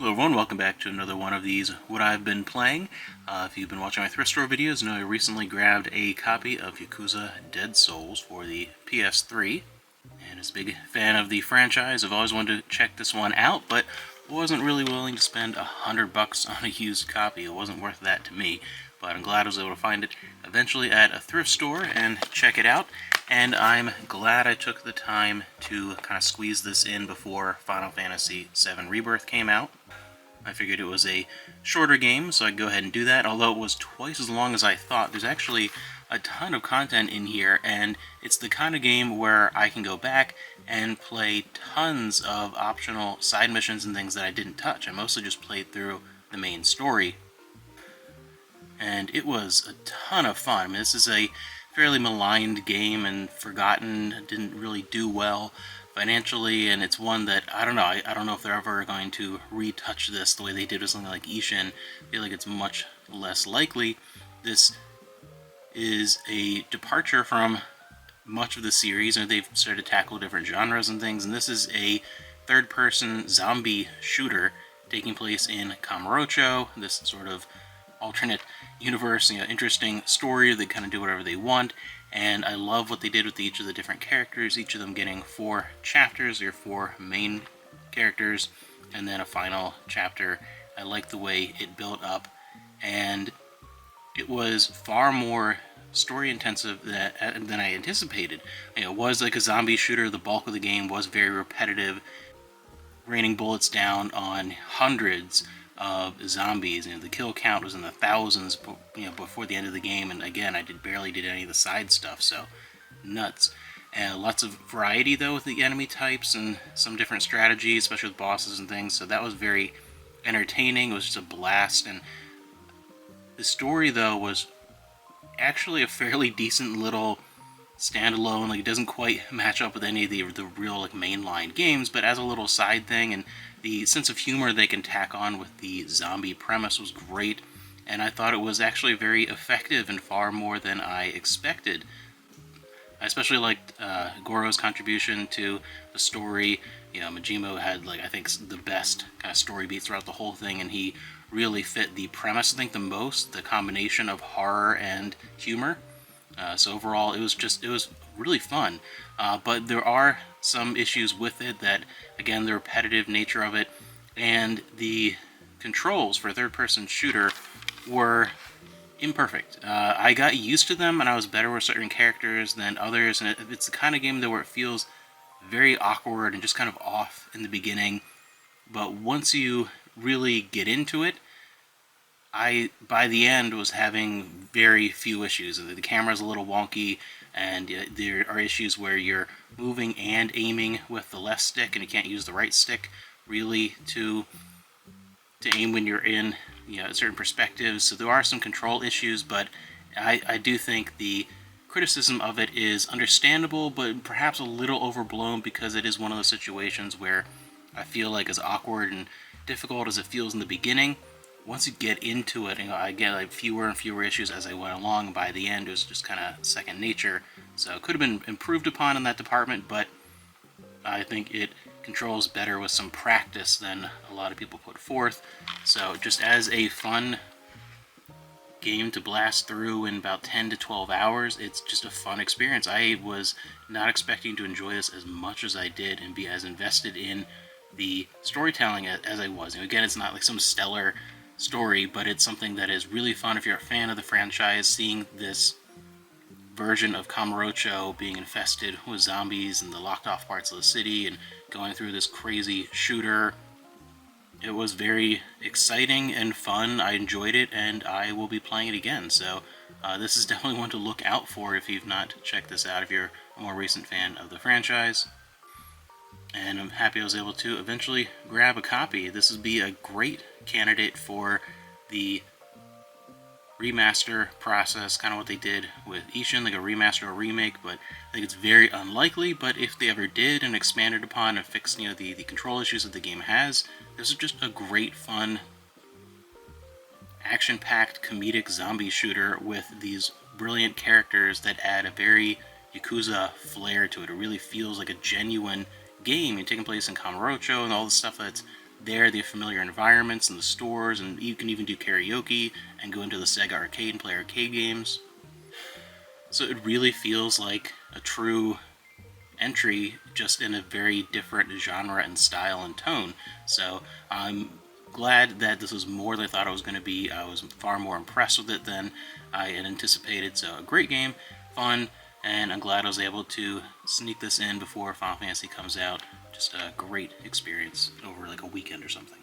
Hello everyone, welcome back to another one of these What I've Been Playing. If you've been watching my thrift store videos, you know I recently grabbed a copy of Yakuza Dead Souls for the PS3. And as a big fan of the franchise, I've always wanted to check this one out, but wasn't really willing to spend $100 on a used copy. It wasn't worth that to me, but I'm glad I was able to find it eventually at a thrift store and check it out. And I'm glad I took the time to kind of squeeze this in before Final Fantasy VII Rebirth came out. I figured it was a shorter game, so I'd go ahead and do that. Although it was twice as long as I thought, there's actually a ton of content in here, and it's the kind of game where I can go back and play tons of optional side missions and things that I didn't touch. I mostly just played through the main story, and it was a ton of fun. I mean, this is a fairly maligned game and forgotten, didn't really do well financially, and it's one that, I don't know, I don't know if they're ever going to retouch this the way they did with something like Ishin. I feel like it's much less likely. This is a departure from much of the series, and they've started to tackle different genres and things, and this is a third-person zombie shooter taking place in Kamurocho, this sort of alternate universe, interesting story. They kind of do whatever they want, and I love what they did with each of the different characters, each of them getting 4 chapters, your 4 main characters, and then a final chapter. I like the way it built up, and it was far more story intensive than I anticipated. It was like a zombie shooter. The bulk of the game was very repetitive, raining bullets down on hundreds of zombies. The kill count was in the thousands, before the end of the game. And again, I barely did any of the side stuff, so nuts. Lots of variety though with the enemy types and some different strategies, especially with bosses and things. So that was very entertaining. It was just a blast. And the story though was actually a fairly decent little standalone. Like, it doesn't quite match up with any of the real mainline games, but as a little side thing, and the sense of humor they can tack on with the zombie premise was great, and I thought it was actually very effective and far more than I expected. I especially liked Goro's contribution to the story. Majima had, I think, the best kind of story beats throughout the whole thing, and he really fit the premise, I think, the most, the combination of horror and humor. So overall, it was really fun. But there are some issues with it that, again, the repetitive nature of it, and the controls for a third-person shooter were imperfect. I got used to them, and I was better with certain characters than others, and it's the kind of game where it feels very awkward and just kind of off in the beginning. But once you really get into it, by the end, was having very few issues. The camera's a little wonky, and there are issues where you're moving and aiming with the left stick, and you can't use the right stick really to aim when you're in certain perspectives. So there are some control issues, but I do think the criticism of it is understandable, but perhaps a little overblown, because it is one of those situations where I feel like, as awkward and difficult as it feels in the beginning, once you get into it, I get fewer and fewer issues as I went along. By the end, it was just kind of second nature. So it could have been improved upon in that department, but I think it controls better with some practice than a lot of people put forth. So just as a fun game to blast through in about 10 to 12 hours, it's just a fun experience. I was not expecting to enjoy this as much as I did and be as invested in the storytelling as I was. Again, it's not like some stellar story, but it's something that is really fun if you're a fan of the franchise. Seeing this version of Kamurocho being infested with zombies and the locked off parts of the city, and going through this crazy shooter, it was very exciting and fun. I enjoyed it, and I will be playing it again. So this is definitely one to look out for if you've not checked this out, if you're a more recent fan of the franchise. And I'm happy I was able to eventually grab a copy. This would be a great candidate for the remaster process, kind of what they did with Ishin, like a remaster or remake, but I think it's very unlikely. But if they ever did and expanded upon and fixed the control issues that the game has, this is just a great, fun, action-packed, comedic zombie shooter with these brilliant characters that add a very Yakuza flair to it. It really feels like a genuine game and taking place in Kamurocho and all the stuff that's there, the familiar environments and the stores, and you can even do karaoke and go into the Sega arcade and play arcade games. So it really feels like a true entry, just in a very different genre and style and tone. So I'm glad that this was more than I thought it was going to be. I was far more impressed with it than I had anticipated. So a great game, fun, and I'm glad I was able to sneak this in before Final Fantasy comes out. Just a great experience over like a weekend or something.